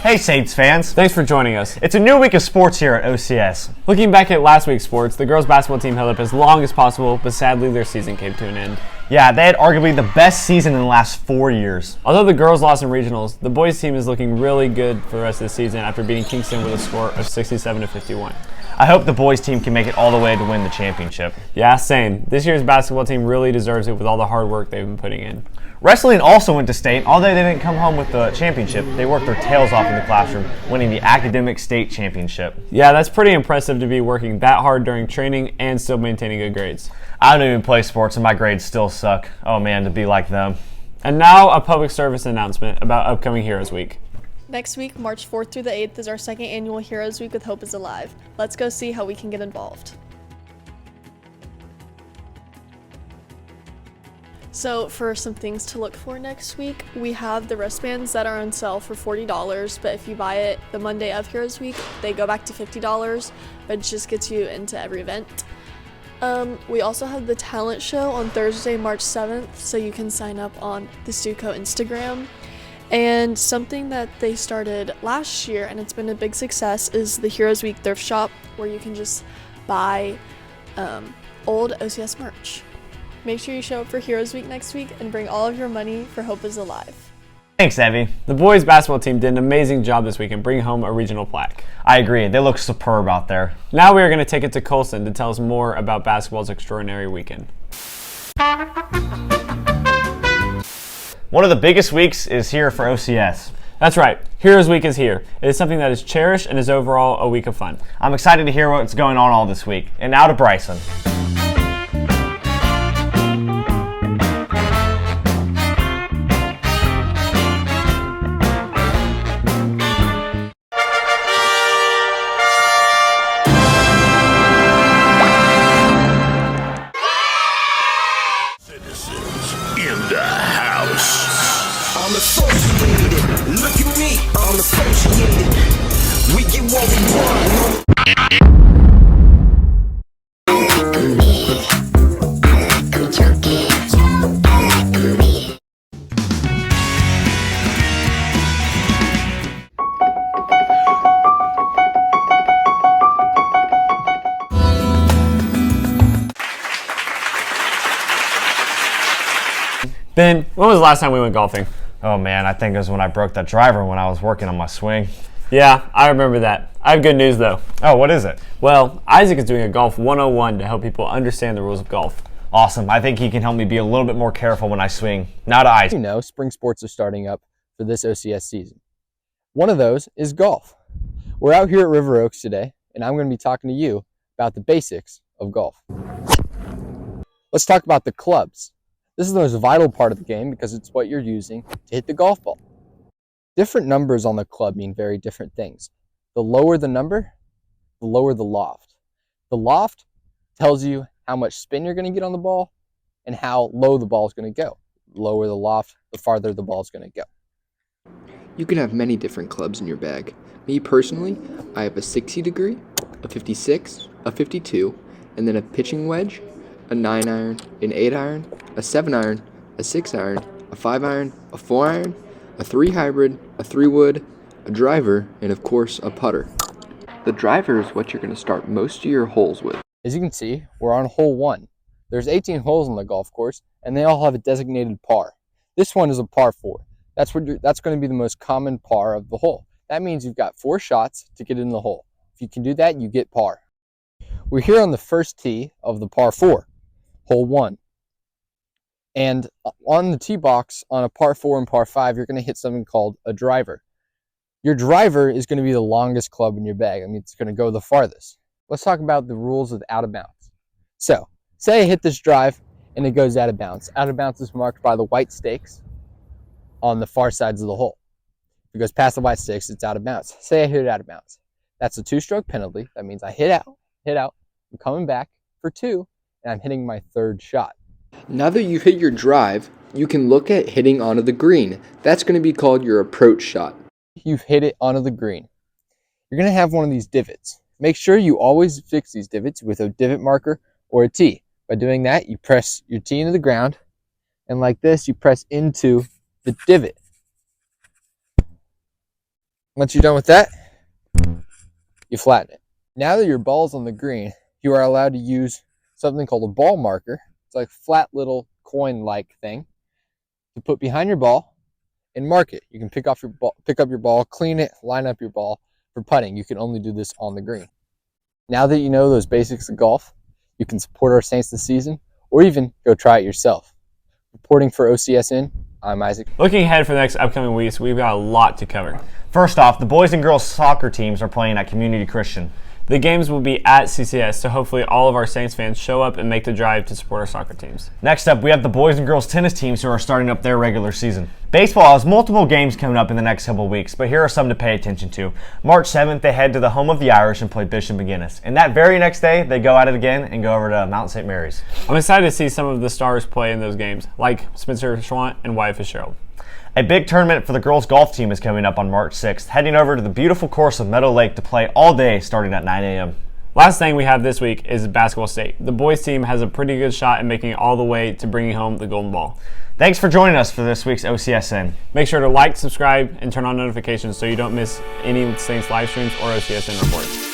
Hey Saints fans! Thanks for joining us. It's a new week of sports here at OCS. Looking back at last week's sports, the girls basketball team held up as long as possible, but sadly their season came to an end. Yeah, they had arguably the best season in the last 4 years. Although the girls lost in regionals, the boys team is looking really good for the rest of the season after beating Kingston with a score of 67-51. I hope the boys team can make it all the way to win the championship. Yeah, same. This year's basketball team really deserves it with all the hard work they've been putting in. Wrestling also went to state. Although they didn't come home with the championship, they worked their tails off in the classroom, winning the academic state championship. Yeah, that's pretty impressive to be working that hard during training and still maintaining good grades. I don't even play sports and my grades still suck. Oh man, to be like them. And now a public service announcement about upcoming Heroes Week. Next week, March 4th through the 8th, is our second annual Heroes Week with Hope is Alive. Let's go see how we can get involved. So for some things to look for next week, we have the wristbands that are on sale for $40, but if you buy it the Monday of Heroes Week, they go back to $50, but it just gets you into every event. We also have the talent show on Thursday, March 7th, so you can sign up on the Stuco Instagram. And something that they started last year, and it's been a big success, is the Heroes Week thrift shop, where you can just buy old OCS merch. Make sure you show up for Heroes Week next week and bring all of your money for Hope is Alive. Thanks, Evie. The boys basketball team did an amazing job this week in bringing home a regional plaque. I agree. They look superb out there. Now we are going to take it to Colson to tell us more about basketball's extraordinary weekend. One of the biggest weeks is here for OCS. That's right. Heroes Week is here. It is something that is cherished and is overall a week of fun. I'm excited to hear what's going on all this week. And now to Bryson. I'm associated. Look at me, I'm associated. We get what we want. Ben, when was the last time we went golfing? Oh man, I think it was when I broke that driver when I was working on my swing. Yeah, I remember that. I have good news though. Oh, what is it? Well, Isaac is doing a Golf 101 to help people understand the rules of golf. Awesome. I think he can help me be a little bit more careful when I swing. Now to Isaac. You know, spring sports are starting up for this OCS season. One of those is golf. We're out here at River Oaks today, and I'm going to be talking to you about the basics of golf. Let's talk about the clubs. This is the most vital part of the game because it's what you're using to hit the golf ball. Different numbers on the club mean very different things. The lower the number, the lower the loft. The loft tells you how much spin you're going to get on the ball and how low the ball is going to go. The lower the loft, the farther the ball is going to go. You can have many different clubs in your bag. Me personally, I have a 60 degree, a 56, a 52, and then a pitching wedge, a 9-iron, an 8-iron, a 7-iron, a 6-iron, a 5-iron, a 4-iron, a 3 hybrid, a 3 wood, a driver, and of course a putter. The driver is what you're going to start most of your holes with. As you can see, we're on hole 1. There's 18 holes on the golf course, and they all have a designated par. This one is a par 4. That's going to be the most common par of the hole. That means you've got 4 shots to get in the hole. If you can do that, you get par. We're here on the first tee of the par 4, hole 1. And on the tee box, on a par 4 and par 5, you're going to hit something called a driver. Your driver is going to be the longest club in your bag. I mean, it's going to go the farthest. Let's talk about the rules of out of bounds. So, say I hit this drive and it goes out of bounds. Out of bounds is marked by the white stakes on the far sides of the hole. If it goes past the white stakes, it's out of bounds. Say I hit it out of bounds. That's a 2-stroke penalty. That means I hit out, I'm coming back for 2, and I'm hitting my 3rd shot. Now that you've hit your drive, you can look at hitting onto the green. That's going to be called your approach shot. You've hit it onto the green. You're going to have one of these divots. Make sure you always fix these divots with a divot marker or a tee. By doing that, you press your tee into the ground, and like this, you press into the divot. Once you're done with that, you flatten it. Now that your ball's on the green, you are allowed to use something called a ball marker. It's like a flat little coin-like thing to put behind your ball and mark it. You can pick up your ball, clean it, line up your ball. For putting, you can only do this on the green. Now that you know those basics of golf, you can support our Saints this season, or even go try it yourself. Reporting for OCSN, I'm Isaac. Looking ahead for the next upcoming weeks, we've got a lot to cover. First off, the boys and girls soccer teams are playing at Community Christian. The games will be at CCS, so hopefully all of our Saints fans show up and make the drive to support our soccer teams. Next up, we have the boys and girls tennis teams who are starting up their regular season. Baseball has multiple games coming up in the next couple weeks, but here are some to pay attention to. March 7th, they head to the home of the Irish and play Bishop McGuinness. And that very next day, they go at it again and go over to Mount St. Mary's. I'm excited to see some of the stars play in those games, like Spencer Schwant and Wyatt Fitzgerald. A big tournament for the girls golf team is coming up on March 6th, heading over to the beautiful course of Meadow Lake to play all day starting at 9 a.m. Last thing we have this week is basketball state. The boys team has a pretty good shot at making it all the way to bringing home the golden ball. Thanks for joining us for this week's OCSN. Make sure to like, subscribe, and turn on notifications so you don't miss any Saints live streams or OCSN reports.